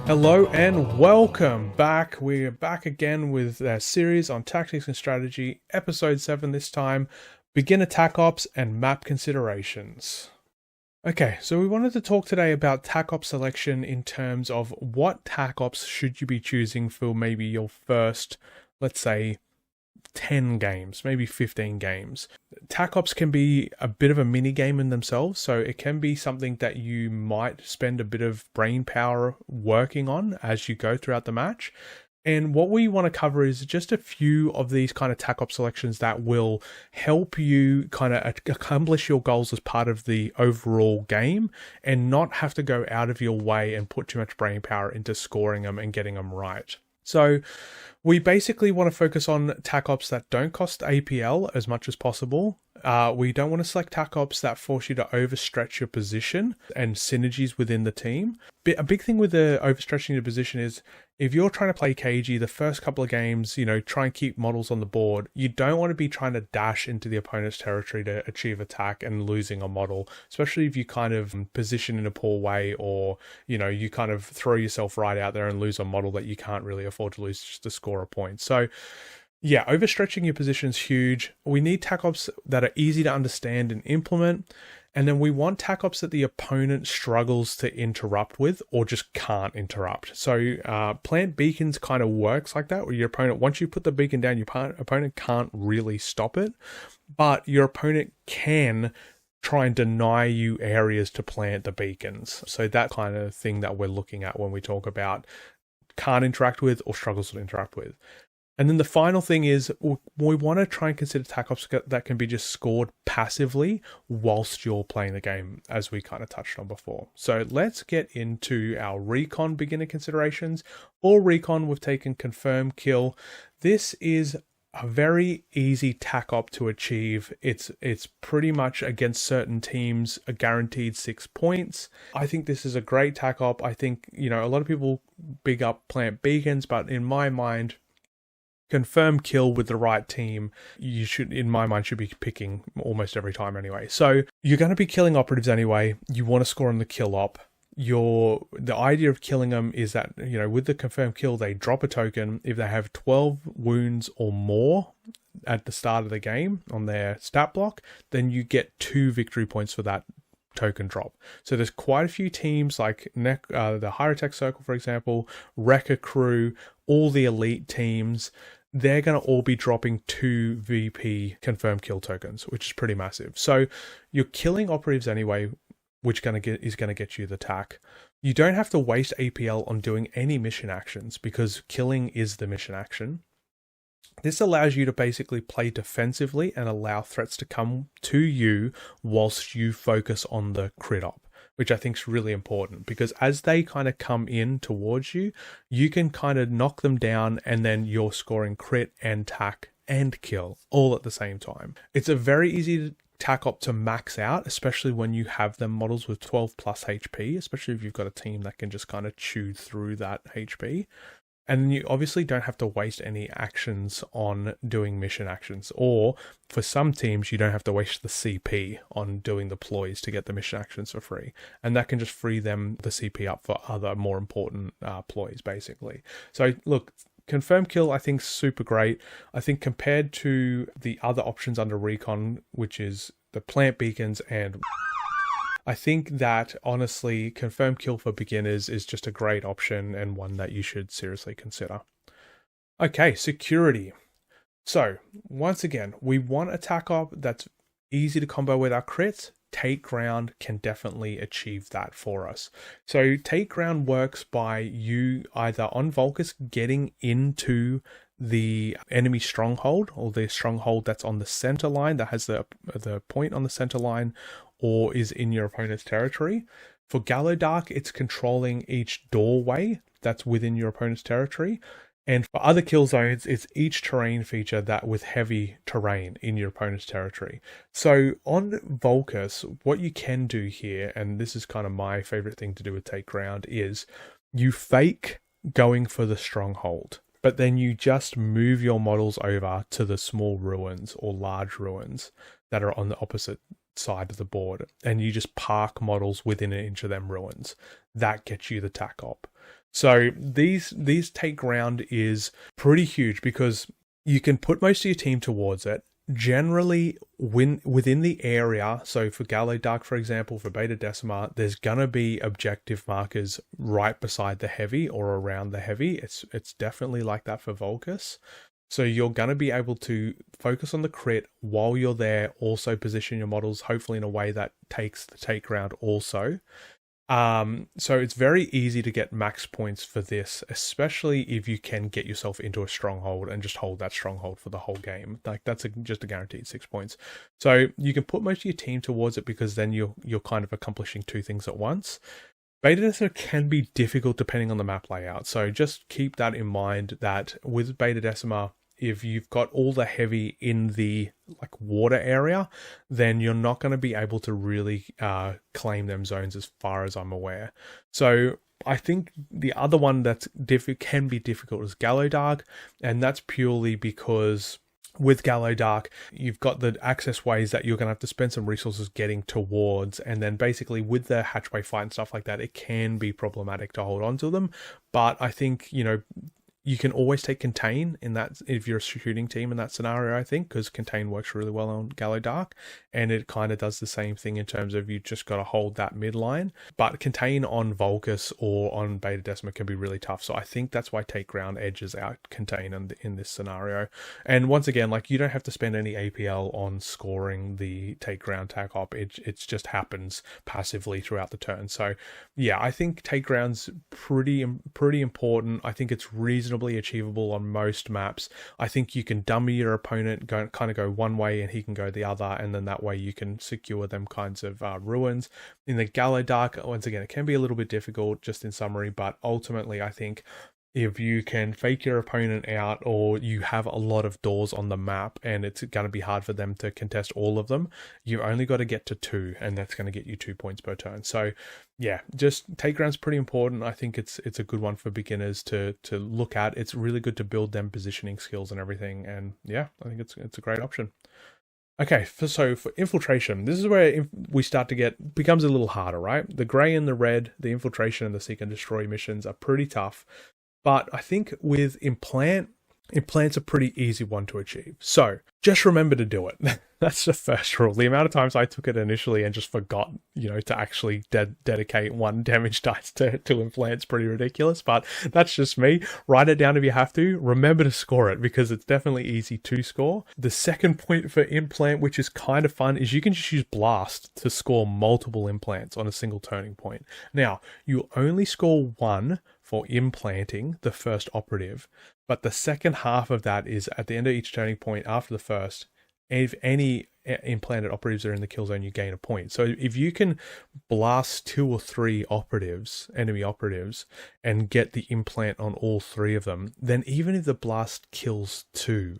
Hello and welcome back. We're back again with our series on tactics and strategy, episode 7 this time, beginner Tac Ops and map considerations. Okay, so we wanted to talk today about Tac Op selection in terms of what Tac Ops should you be choosing for maybe your first, let's say, 10 games, maybe 15 games. Tac Ops can be a bit of a mini game in themselves, so it can be something that you might spend a bit of brain power working on as you go throughout the match. And what we want to cover is just a few of these kind of Tac Op selections that will help you kind of accomplish your goals as part of the overall game and not have to go out of your way and put too much brain power into scoring them and getting them right. So we basically want to focus on Tac Ops that don't cost APL as much as possible. We don't want to select Tac Ops that force you to overstretch your position and synergies within the team. A big thing with the overstretching your position is if you're trying to play cagey the first couple of games, try and keep models on the board. You don't want to be trying to dash into the opponent's territory to achieve attack and losing a model, especially if you kind of position in a poor way or, you kind of throw yourself right out there and lose a model that you can't really afford to lose just to score a point. So yeah, overstretching your position is huge. We need Tac Ops that are easy to understand and implement. And then we want Tac Ops that the opponent struggles to interrupt with or just can't interrupt. So plant beacons kind of works like that, where your opponent, once you put the beacon down, your opponent can't really stop it. But your opponent can try and deny you areas to plant the beacons. So that kind of thing that we're looking at when we talk about can't interact with or struggles to interact with. And then the final thing is we want to try and consider Tac Ops that can be just scored passively whilst you're playing the game, as we kind of touched on before. So let's get into our Recon beginner considerations. All Recon, we've taken Confirm Kill. This is a very easy Tac Op to achieve. It's pretty much against certain teams a guaranteed 6 points. I think this is a great Tac Op. I think, a lot of people big up plant beacons, but in my mind, Confirm Kill with the right team, you should, in my mind, should be picking almost every time anyway. So you're going to be killing operatives anyway. You want to score on the kill op. The idea of killing them is that, with the Confirm Kill, they drop a token. If they have 12 wounds or more at the start of the game on their stat block, then you get 2 victory points for that token drop. So there's quite a few teams like the Higher Tech Circle, for example, Wrecker Crew, all the elite teams. They're going to all be dropping 2 VP Confirm Kill tokens, which is pretty massive. So you're killing operatives anyway, which is going to get you the tac. You don't have to waste APL on doing any mission actions because killing is the mission action. This allows you to basically play defensively and allow threats to come to you whilst you focus on the crit op, which I think is really important because as they kind of come in towards you, you can kind of knock them down and then you're scoring crit and tac and kill all at the same time. It's a very easy Tac Op to max out, especially when you have them models with 12 plus HP, especially if you've got a team that can just kind of chew through that HP. And you obviously don't have to waste any actions on doing mission actions. Or for some teams, you don't have to waste the CP on doing the ploys to get the mission actions for free. And that can just free them the CP up for other more important ploys, basically. So look, Confirm Kill, I think, super great. I think compared to the other options under Recon, which is the plant beacons and I think that, honestly, Confirm Kill for beginners is just a great option and one that you should seriously consider. Okay, security. So, once again, we want a Tac Op that's easy to combo with our crits. Take Ground can definitely achieve that for us. So, Take Ground works by you either on Volkus getting into the enemy stronghold or the stronghold that's on the center line that has the point on the center line or is in your opponent's territory. For Gallowdark, it's controlling each doorway that's within your opponent's territory. And for other kill zones, it's each terrain feature that with heavy terrain in your opponent's territory. So on Volkus, what you can do here, and this is kind of my favorite thing to do with Take Ground, is you fake going for the stronghold, but then you just move your models over to the small ruins or large ruins that are on the opposite side of the board, and you just park models within an inch of them ruins. That gets you the Tac Op. So these take ground is pretty huge because you can put most of your team towards it. Generally, within the area, so for Gallowdark, for example, for Beta Decima, there's gonna be objective markers right beside the heavy or around the heavy. It's definitely like that for Volkus. So you're gonna be able to focus on the crit while you're there. Also position your models, hopefully in a way that takes the take ground also. So it's very easy to get max points for this, especially if you can get yourself into a stronghold and just hold that stronghold for the whole game. Like that's just a guaranteed 6 points. So you can put most of your team towards it because then you're kind of accomplishing two things at once. Beta Decima can be difficult depending on the map layout. So just keep that in mind that with Beta Decima, if you've got all the heavy in the like water area, then you're not going to be able to really claim them zones as far as I'm aware. So I think the other one that's can be difficult is Gallowdark, and that's purely because with Gallowdark, you've got the access ways that you're going to have to spend some resources getting towards, and then basically with the hatchway fight and stuff like that, it can be problematic to hold on to them. But I think, you can always take contain in that if you're a shooting team in that scenario, I think, because contain works really well on Gallowdark, and it kind of does the same thing in terms of you just got to hold that midline. But contain on Volkus or on Beta Decima can be really tough. So I think that's why take ground edges out contain in this scenario. And once again, like you don't have to spend any APL on scoring the take ground Tac Op. It just happens passively throughout the turn. So yeah, I think take ground's pretty important. I think it's reasonably achievable on most maps. I think you can dummy your opponent, go one way and he can go the other, and then that way you can secure them kinds of ruins. In the Gallowdark, once again, it can be a little bit difficult just in summary, but ultimately I think if you can fake your opponent out, or you have a lot of doors on the map and it's going to be hard for them to contest all of them, you've only got to get to 2, and that's going to get you 2 points per turn. So yeah, just take ground's pretty important. I think it's a good one for beginners to look at. It's really good to build them positioning skills and everything, and yeah, I think it's a great option. Okay, so for infiltration, this is where we start to becomes a little harder, right? The grey and the red, the infiltration and the seek and destroy missions are pretty tough. But I think with implant's a pretty easy one to achieve. So just remember to do it. That's the first rule. The amount of times I took it initially and just forgot, to actually dedicate 1 damage dice to implant's pretty ridiculous. But that's just me. Write it down if you have to. Remember to score it because it's definitely easy to score. The second point for implant, which is kind of fun, is you can just use blast to score multiple implants on a single turning point. Now, you only score 1 for implanting the first operative, but the second half of that is at the end of each turning point after the first. If any implanted operatives are in the kill zone, you gain a point. So if you can blast 2 or 3 enemy operatives, and get the implant on all 3 of them, then even if the blast kills 2,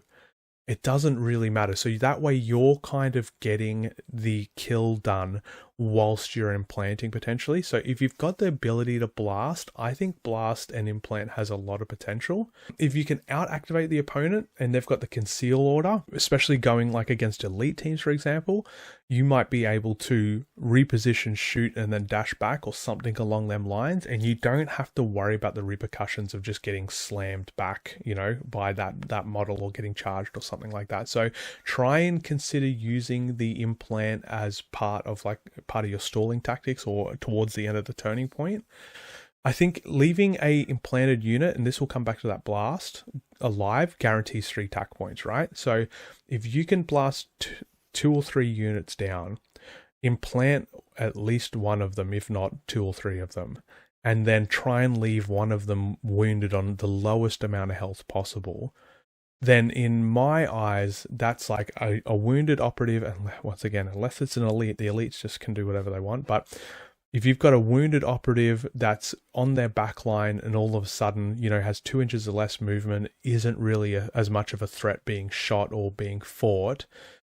it doesn't really matter. So that way you're kind of getting the kill done whilst you're implanting potentially. So if you've got the ability to blast, I think blast and implant has a lot of potential. If you can out activate the opponent and they've got the conceal order, especially going like against elite teams, for example, you might be able to reposition, shoot, and then dash back or something along them lines. And you don't have to worry about the repercussions of just getting slammed back, by that model or getting charged or something like that. So try and consider using the implant as part of your stalling tactics or towards the end of the turning point. I think leaving a implanted unit, and this will come back to that blast, alive guarantees 3 tac points, right? So if you can blast 2 or 3 units down, implant at least 1 of them, if not 2 or 3 of them, and then try and leave 1 of them wounded on the lowest amount of health possible, then in my eyes, that's like a wounded operative. And once again, unless it's an elite, the elites just can do whatever they want. But if you've got a wounded operative that's on their back line and all of a sudden, has 2 inches or less movement, isn't really as much of a threat being shot or being fought,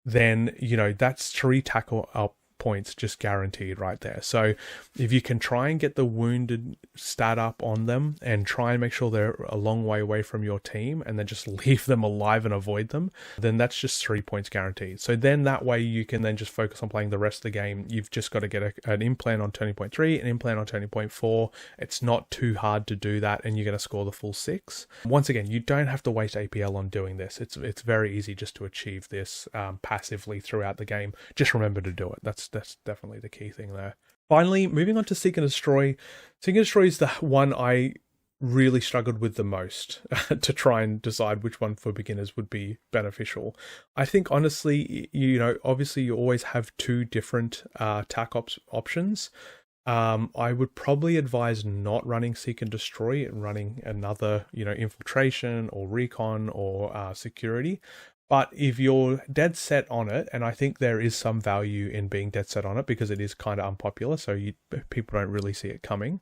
then, that's 3 tackle up points just guaranteed right there. So if you can try and get the wounded stat up on them and try and make sure they're a long way away from your team and then just leave them alive and avoid them, then that's just 3 points guaranteed. So then that way you can then just focus on playing the rest of the game. You've just got to get an implant on turning point 3, an implant on turning point 4. It's not too hard to do that, and you're going to score the full 6. Once again, you don't have to waste APL on doing this. It's very easy just to achieve this passively throughout the game. Just remember to do it. That's definitely the key thing there. Finally, moving on to Seek and Destroy. Seek and Destroy is the one I really struggled with the most to try and decide which one for beginners would be beneficial. I think honestly, obviously you always have 2 different Tac Ops options. I would probably advise not running Seek and Destroy and running another, Infiltration or Recon or Security. But if you're dead set on it, and I think there is some value in being dead set on it because it is kind of unpopular, so people don't really see it coming.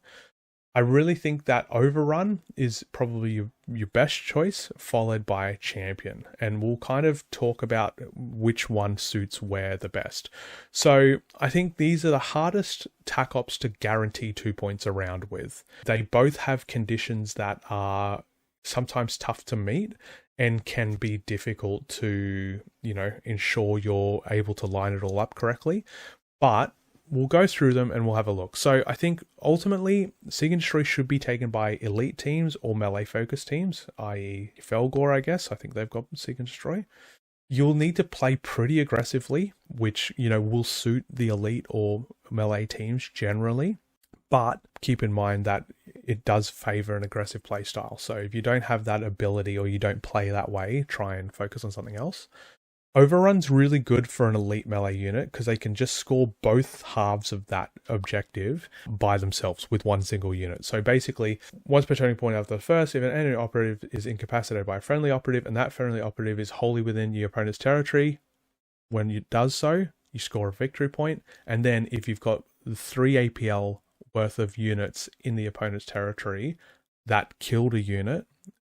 I really think that Overrun is probably your best choice, followed by Champion. And we'll kind of talk about which one suits where the best. So I think these are the hardest Tac Ops to guarantee 2 points around with. They both have conditions that are sometimes tough to meet and can be difficult to, ensure you're able to line it all up correctly. But we'll go through them and we'll have a look. So I think ultimately Seek and Destroy should be taken by elite teams or melee focused teams, i.e. Felgor, I guess. I think they've got Seek and Destroy. You'll need to play pretty aggressively, which, will suit the elite or melee teams generally. But keep in mind that it does favor an aggressive play style. So if you don't have that ability or you don't play that way, try and focus on something else. Overrun's really good for an elite melee unit because they can just score both halves of that objective by themselves with one single unit. So basically, once per turning point after the first, if an enemy operative is incapacitated by a friendly operative and that friendly operative is wholly within your opponent's territory, when it does so, you score a victory point. And then if you've got 3 APL worth of units in the opponent's territory that killed a unit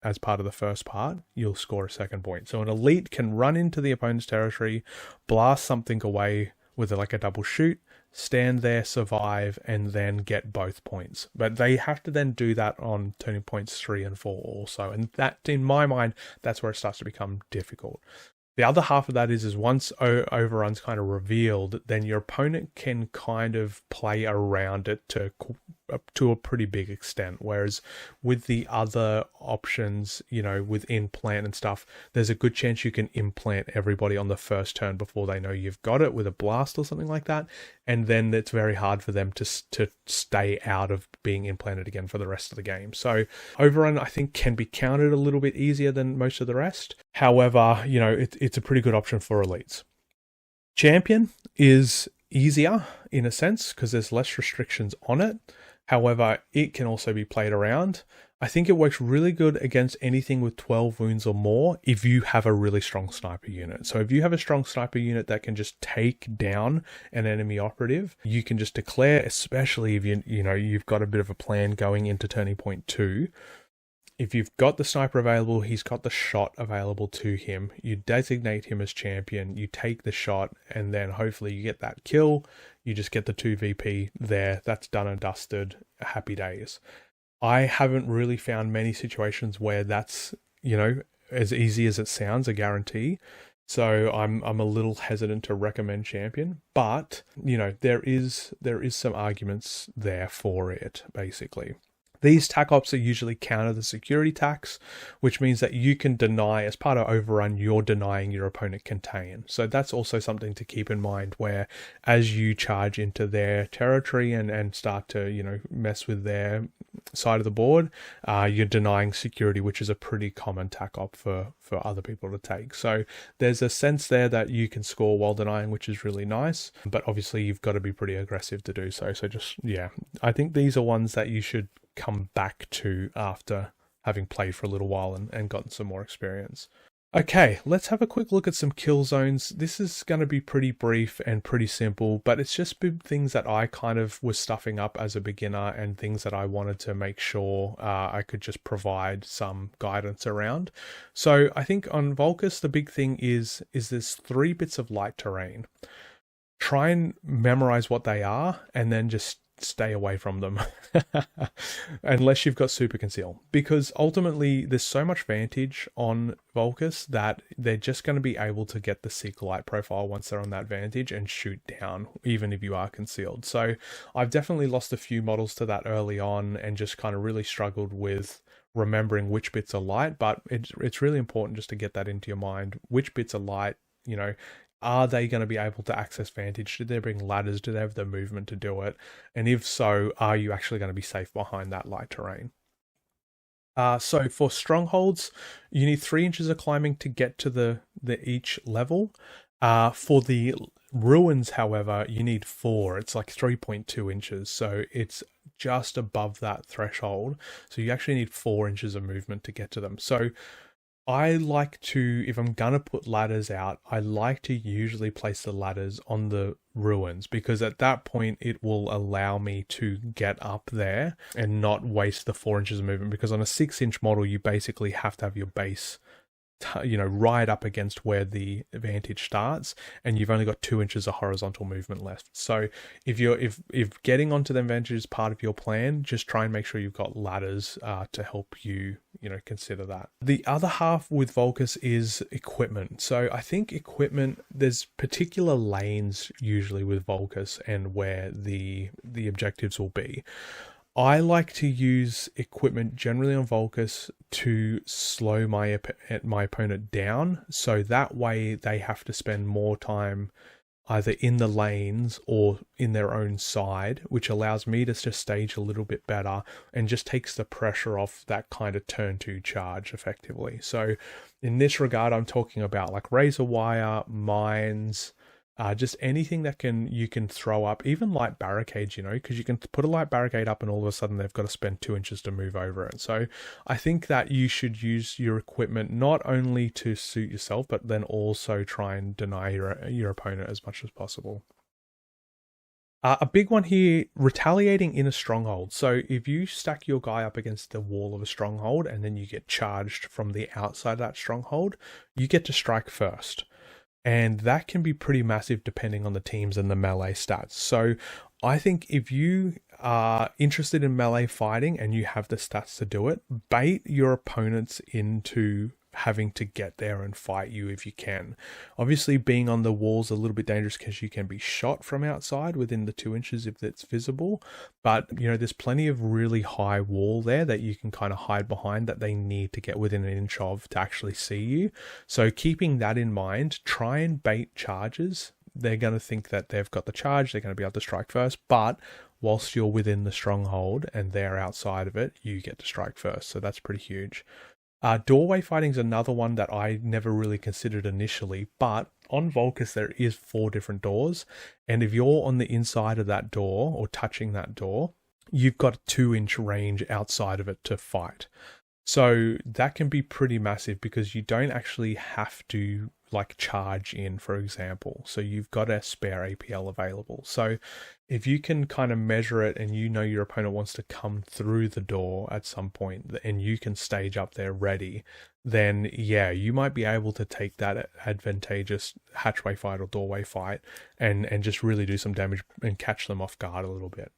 as part of the first part, you'll score a 2nd point. So an elite can run into the opponent's territory, blast something away with like a double shoot, stand there, survive, and then get both points. But they have to then do that on turning points 3 and 4 also. And that, in my mind, that's where it starts to become difficult. The other half of that is once Overrun's kind of revealed, then your opponent can kind of play around it to a pretty big extent. Whereas with the other options, with implant and stuff, there's a good chance you can implant everybody on the first turn before they know you've got it with a blast or something like that. And then it's very hard for them to stay out of being implanted again for the rest of the game. So Overrun, I think, can be countered a little bit easier than most of the rest. However, it's a pretty good option for elites. Champion is easier in a sense because there's less restrictions on it. However, it can also be played around. I think it works really good against anything with 12 wounds or more if you have a really strong sniper unit. So if you have a strong sniper unit that can just take down an enemy operative, you can just declare, especially if you've got a bit of a plan going into turning point 2. If you've got the sniper available, he's got the shot available to him. You designate him as champion, you take the shot, and then hopefully you get that kill. You just get the 2 VP there. That's done and dusted. Happy days. I haven't really found many situations where that's, as easy as it sounds, a guarantee. So I'm a little hesitant to recommend champion, but, there is some arguments there for it, basically. These Tac Ops are usually counter the security tax, which means that you can deny, as part of Overrun, you're denying your opponent contain. So that's also something to keep in mind, where as you charge into their territory and start to, mess with their side of the board, you're denying security, which is a pretty common Tac Op for other people to take. So there's a sense there that you can score while denying, which is really nice, but obviously you've got to be pretty aggressive to do so. So just, I think these are ones that you should come back to after having played for a little while and gotten some more experience. Okay, let's have a quick look at some kill zones. This is going to be pretty brief and pretty simple, but it's just things that I kind of was stuffing up as a beginner and things that I wanted to make sure I could just provide some guidance around. So I think on Volkus, the big thing is there's 3 bits of light terrain. try and memorize what they are and then just stay away from them unless you've got super conceal, because ultimately there's so much vantage on Volkus that they're just going to be able to get the seek light profile once they're on that vantage and shoot down even if you are concealed. So I've definitely lost a few models to that early on and just kind of really struggled with remembering which bits are light, but it's really important just to get that into your mind. Which bits are light, you know, are they going to be able to access vantage? Did they bring ladders? Do they have the movement to do it? And if so, are you actually going to be safe behind that light terrain? So for strongholds, you need 3 inches of climbing to get to the each level. For the ruins, however, you need 4. It's like 3.2 inches. So it's just above that threshold. So you actually need 4 inches of movement to get to them. So I like to, if I'm gonna put ladders out, I like to usually place the ladders on the ruins, because at that point it will allow me to get up there and not waste the 4 inches of movement, because on a 6-inch model you basically have to have your base right up against where the vantage starts, and you've only got 2 inches of horizontal movement left. So if getting onto the vantage is part of your plan, just try and make sure you've got ladders to help you consider that. The other half with Volkus is equipment. So I think equipment, there's particular lanes usually with Volkus and where the objectives will be. I like to use equipment generally on Volkus to slow my opponent down, so that way they have to spend more time either in the lanes or in their own side, which allows me to just stage a little bit better and just takes the pressure off that kind of turn 2 charge effectively. So in this regard, I'm talking about like razor wire, mines, just anything that you can throw up, even light barricades, because you can put a light barricade up and all of a sudden they've got to spend 2 inches to move over it. So I think that you should use your equipment not only to suit yourself, but then also try and deny your opponent as much as possible. A big one here, retaliating in a stronghold. So if you stack your guy up against the wall of a stronghold and then you get charged from the outside of that stronghold, you get to strike first. And that can be pretty massive depending on the teams and the melee stats. So I think if you are interested in melee fighting and you have the stats to do it, bait your opponents into having to get there and fight you if you can. Obviously, being on the wall's a little bit dangerous because you can be shot from outside within the 2 inches if it's visible. But, there's plenty of really high wall there that you can kind of hide behind that they need to get within an inch of to actually see you. So keeping that in mind, try and bait charges. They're going to think that they've got the charge, they're going to be able to strike first, but whilst you're within the stronghold and they're outside of it, you get to strike first. So that's pretty huge. Doorway fighting is another one that I never really considered initially, but on Volkus there is 4 different doors, and if you're on the inside of that door or touching that door, you've got a 2-inch range outside of it to fight. So that can be pretty massive because you don't actually have to charge in, for example. So you've got a spare APL available. So if you can kind of measure it and your opponent wants to come through the door at some point and you can stage up there ready, then yeah, you might be able to take that advantageous hatchway fight or doorway fight and just really do some damage and catch them off guard a little bit.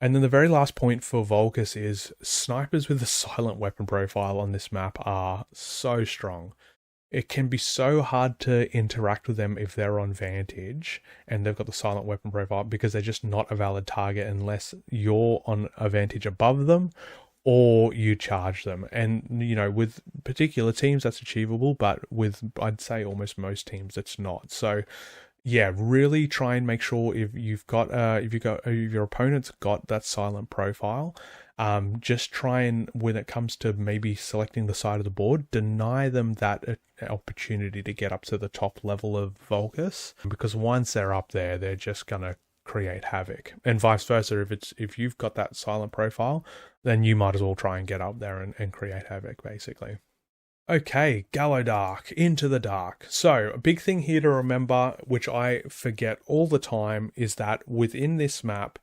And then the very last point for Volkus is snipers with a silent weapon profile on this map are so strong. It can be so hard to interact with them if they're on vantage and they've got the silent weapon profile, because they're just not a valid target unless you're on a vantage above them or you charge them. And, with particular teams that's achievable, but with, I'd say almost most teams, it's not. So yeah, really try and make sure if your opponent's got that silent profile, just try and, when it comes to maybe selecting the side of the board, deny them that opportunity to get up to the top level of Volkus, because once they're up there, they're just gonna create havoc. And vice versa, if you've got that silent profile, then you might as well try and get up there and create havoc, basically. Okay, Gallowdark, into the dark. So a big thing here to remember, which I forget all the time, is that within this map,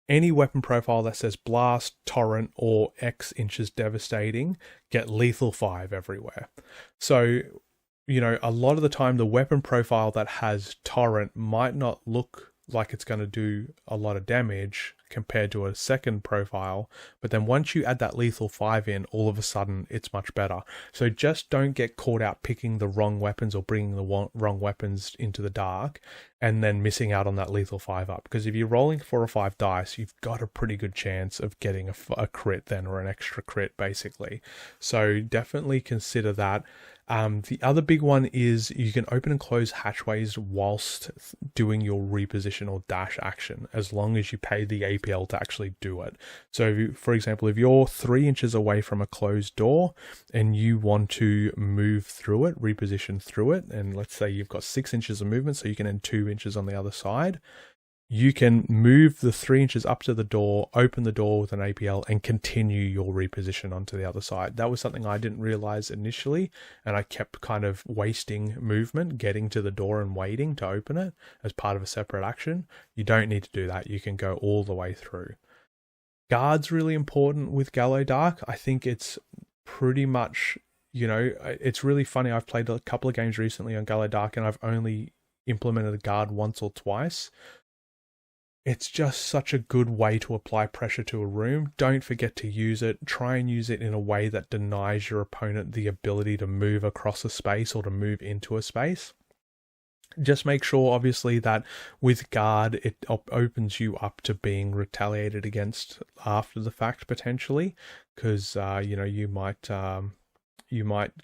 any weapon profile that says blast, torrent, or X inches devastating get lethal 5 everywhere. So you know, a lot of the time the weapon profile that has Torrent might not look like it's going to do a lot of damage compared to a second profile, but then once you add that lethal 5 in, all of a sudden it's much better. So just don't get caught out picking the wrong weapons or bringing the wrong weapons into the dark and then missing out on that lethal 5 up, because if you're rolling 4 or 5 dice, you've got a pretty good chance of getting a crit then, or an extra crit basically. So definitely consider that. The other big one is you can open and close hatchways whilst doing your reposition or dash action, as long as you pay the APL to actually do it. So if you, for example, if you're 3 inches away from a closed door and you want to move through it, reposition through it, and let's say you've got 6 inches of movement, so you can end 2 inches on the other side, you can move the 3 inches up to the door, open the door with an APL, and continue your reposition onto the other side. That was something I didn't realize initially, and I kept kind of wasting movement getting to the door and waiting to open it as part of a separate action. You don't need to do that. You can go all the way through. Guard's really important with Gallowdark. I think it's pretty much, you know, it's really funny. I've played a couple of games recently on Gallowdark, and I've only implemented a guard once or twice. It's just such a good way to apply pressure to a room. Don't forget to use it. Try and use it in a way that denies your opponent the ability to move across a space or to move into a space. Just make sure, obviously, that with guard, it opens you up to being retaliated against after the fact, potentially, because, you know, you might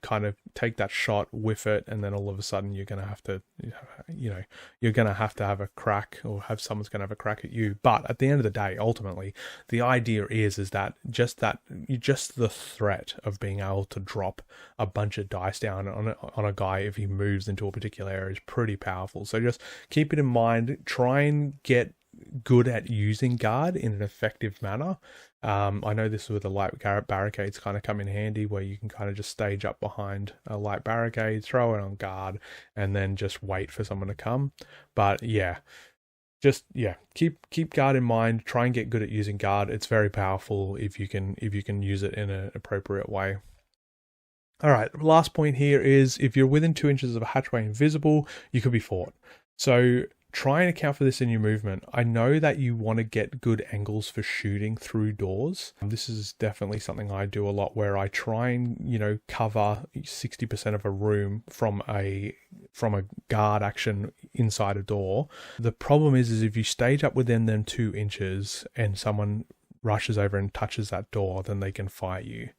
kind of take that shot, whiff it, and then all of a sudden you're going to have to, you know, you're going to have a crack, or have someone's going to have a crack at you. But at the end of the day, ultimately, the idea is that just the threat of being able to drop a bunch of dice down on a guy if he moves into a particular area is pretty powerful. So just keep it in mind. Try and get good at using guard in an effective manner. I know this with the light barricades kind of come in handy, where you can kind of just stage up behind a light barricade, throw it on guard, and then just wait for someone to come. But yeah, keep guard in mind. Try and get good at using guard. It's very powerful if you can use it in an appropriate way. All right, last point here is if you're within 2 inches of a hatchway invisible, you could be fought. So try and account for this in your movement. I know that you want to get good angles for shooting through doors. This is definitely something I do a lot, where I try and, you know, cover 60% of a room from a guard action inside a door. The problem is if you stage up within them 2 inches and someone rushes over and touches that door, then they can fight you.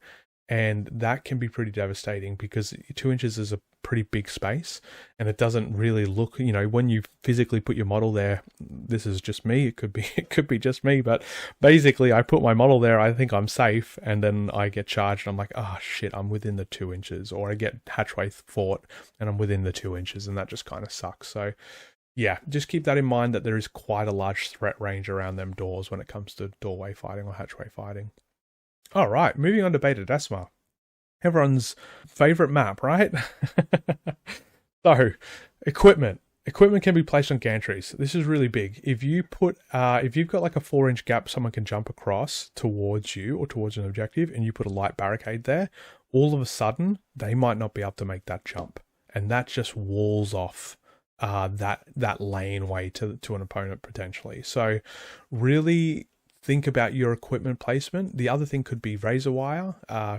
And that can be pretty devastating, because 2 inches is a pretty big space, and it doesn't really look, you know, when you physically put your model there, this is just me, it could be just me, but basically I put my model there, I think I'm safe, and then I get charged and I'm like, oh shit, I'm within the 2 inches, or I get hatchway fought and I'm within the 2 inches, and that just kind of sucks. So yeah, just keep that in mind, that there is quite a large threat range around them doors when it comes to doorway fighting or hatchway fighting. All right, moving on to Beta Decima. Everyone's favorite map, right? So, equipment. Equipment can be placed on gantries. This is really big. If you've got like a 4-inch gap someone can jump across towards you or towards an objective, and you put a light barricade there, all of a sudden they might not be able to make that jump, and that just walls off that laneway to an opponent potentially. So, really think about your equipment placement. The other thing could be razor wire,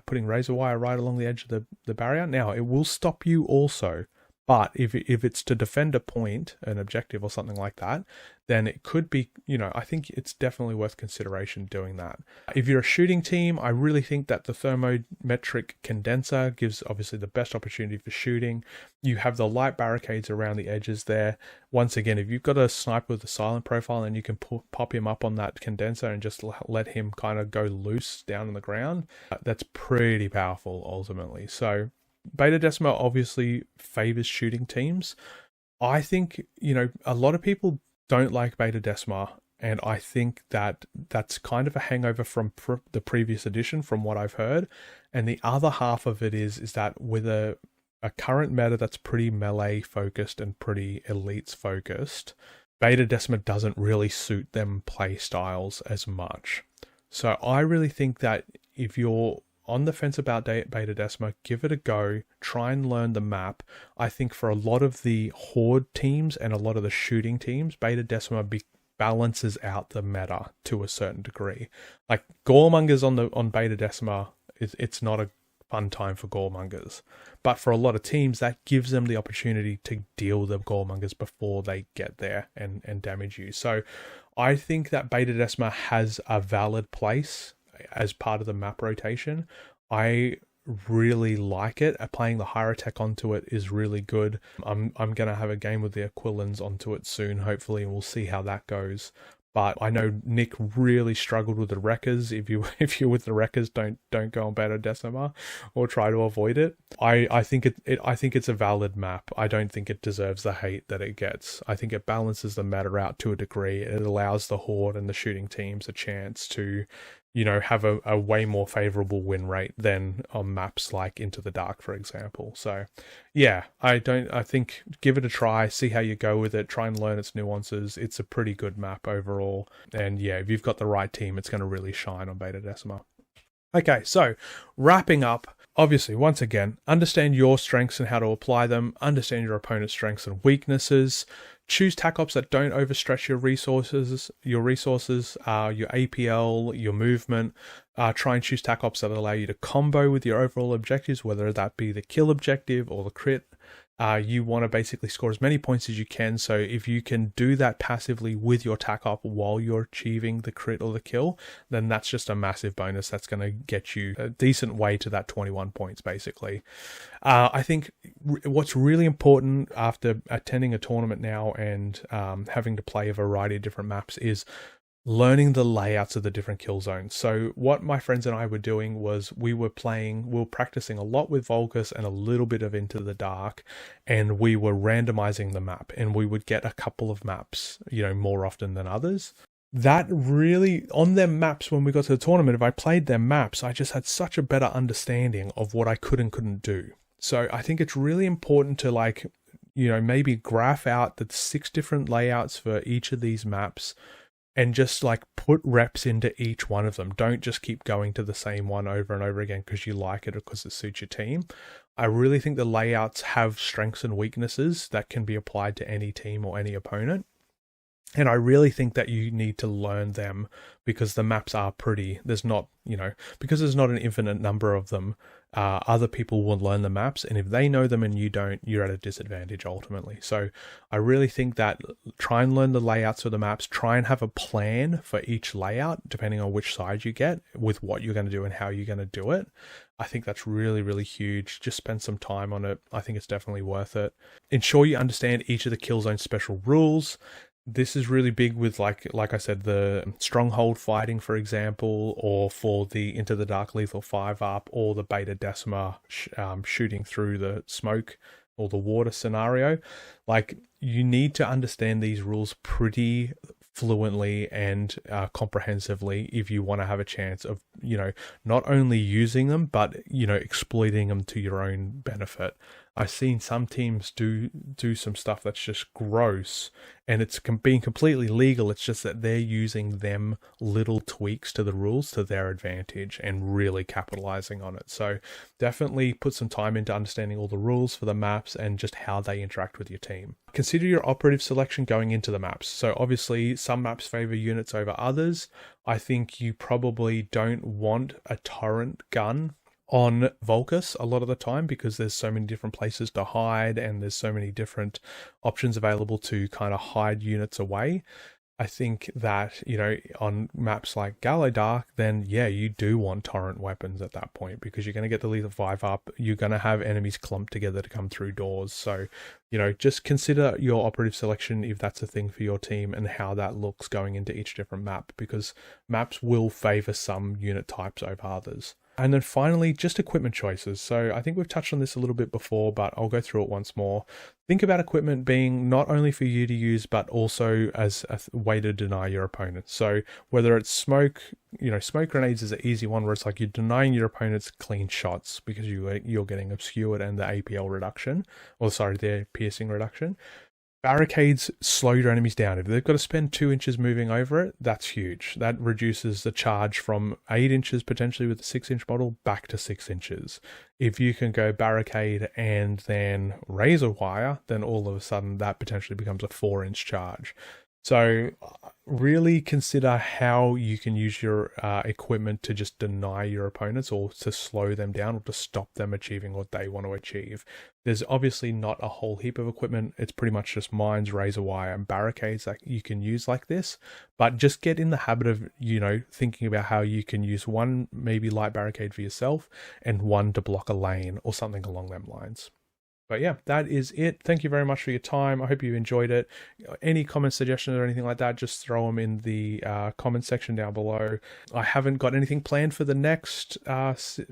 putting razor wire right along the edge of the barrier. Now, it will stop you also, but if it's to defend a point, an objective or something like that, then it could be, you know, I think it's definitely worth consideration doing that. If you're a shooting team, I really think that the thermometric condenser gives obviously the best opportunity for shooting. You have the light barricades around the edges there. Once again, if you've got a sniper with a silent profile, then you can pop him up on that condenser and just let him kind of go loose down on the ground. That's pretty powerful ultimately. So Beta Decima obviously favors shooting teams. I think, you know, a lot of people don't like Beta Decima, and I think that that's kind of a hangover from the previous edition, from what I've heard. And the other half of it is that with a current meta that's pretty melee focused and pretty elites focused, Beta Decima doesn't really suit them play styles as much. So I really think that if you're on the fence about Beta Decima, give it a go. Try and learn the map. I think for a lot of the horde teams and a lot of the shooting teams, Beta Decima balances out the meta to a certain degree. Like Goremongers on Beta Decima, it's not a fun time for Goremongers. But for a lot of teams, that gives them the opportunity to deal the Goremongers before they get there and damage you. So I think that Beta Decima has a valid place as part of the map rotation. I really like it. Playing the higher tech onto it is really good. I'm gonna have a game with the Aquilans onto it soon, hopefully, and we'll see how that goes. But I know Nick really struggled with the Wreckers. If you're with the Wreckers, don't go on Beta Decima or try to avoid it. I think it's a valid map. I don't think it deserves the hate that it gets. I think it balances the meta out to a degree. It allows the horde and the shooting teams a chance to, have a way more favorable win rate than on maps like Into the Dark, for example. So yeah, I think give it a try, see how you go with it, try and learn its nuances. It's a pretty good map overall. And yeah, if you've got the right team, it's going to really shine on Beta Decima. Okay, so wrapping up, obviously, once again, understand your strengths and how to apply them, understand your opponent's strengths and weaknesses, choose Tac Ops that don't overstretch your resources, your APL, your movement. Try and choose Tac Ops that allow you to combo with your overall objectives, whether that be the kill objective or the crit. You want to basically score as many points as you can. So if you can do that passively with your Tac Op while you're achieving the crit or the kill, then that's just a massive bonus. That's going to get you a decent way to that 21 points, basically. I think what's really important after attending a tournament now and having to play a variety of different maps is learning the layouts of the different kill zones. So what my friends and I were doing was we were practicing a lot with Volkus and a little bit of Into the Dark, and we were randomizing the map, and we would get a couple of maps, more often than others. That really, on them maps when we got to the tournament, if I played them maps, I just had such a better understanding of what I could and couldn't do. So I think it's really important to maybe graph out the 6 different layouts for each of these maps, and just put reps into each one of them. Don't just keep going to the same one over and over again because you like it or because it suits your team. I really think the layouts have strengths and weaknesses that can be applied to any team or any opponent. And I really think that you need to learn them because the maps are because there's not an infinite number of them. Other people will learn the maps, and if they know them and you don't, you're at a disadvantage ultimately. So I really think that try and learn the layouts of the maps, try and have a plan for each layout, depending on which side you get, with what you're going to do and how you're going to do it. I think that's really, really huge. Just spend some time on it. I think it's definitely worth it. Ensure you understand each of the kill zone special rules. This is really big with, like I said, the stronghold fighting, for example, or for the Into the Dark lethal 5-up, or the Beta Decima shooting through the smoke or the water scenario. You need to understand these rules pretty fluently and comprehensively if you want to have a chance of, not only using them, but, exploiting them to your own benefit. I've seen some teams do some stuff that's just gross, and it's being completely legal. It's just that they're using them little tweaks to the rules to their advantage and really capitalizing on it. So definitely put some time into understanding all the rules for the maps and just how they interact with your team. Consider your operative selection going into the maps. So obviously some maps favor units over others. I think you probably don't want a torrent gun on Volkus a lot of the time because there's so many different places to hide and there's so many different options available to kind of hide units away. I think that, on maps like Gallowdark, then yeah, you do want torrent weapons at that point because you're going to get the lethal 5-up. You're going to have enemies clumped together to come through doors. So, just consider your operative selection if that's a thing for your team and how that looks going into each different map, because maps will favor some unit types over others. And then finally, just equipment choices. So I think we've touched on this a little bit before, but I'll go through it once more. Think about equipment being not only for you to use, but also as a way to deny your opponent. So whether it's smoke grenades is an easy one where it's you're denying your opponent's clean shots because you're getting obscured and the APL reduction, the piercing reduction. Barricades slow your enemies down. If they've got to spend 2 inches moving over it, that's huge. That reduces the charge from 8 inches potentially with a 6-inch model back to 6 inches. If you can go barricade and then razor wire, then all of a sudden that potentially becomes a 4-inch charge. So really consider how you can use your equipment to just deny your opponents or to slow them down or to stop them achieving what they want to achieve. There's obviously not a whole heap of equipment. It's pretty much just mines, razor wire, and barricades that you can use like this. But just get in the habit of, thinking about how you can use one maybe light barricade for yourself and one to block a lane or something along them lines. But yeah, that is it. Thank you very much for your time. I hope you enjoyed it. Any comments, suggestions, or anything like that, just throw them in the comment section down below. I haven't got anything planned for the next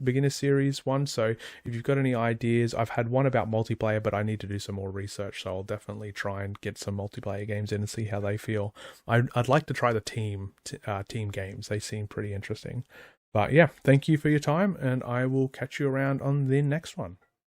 beginner series one, so if you've got any ideas, I've had one about multiplayer, but I need to do some more research, so I'll definitely try and get some multiplayer games in and see how they feel. I'd like to try the team games. They seem pretty interesting. But yeah, thank you for your time, and I will catch you around on the next one.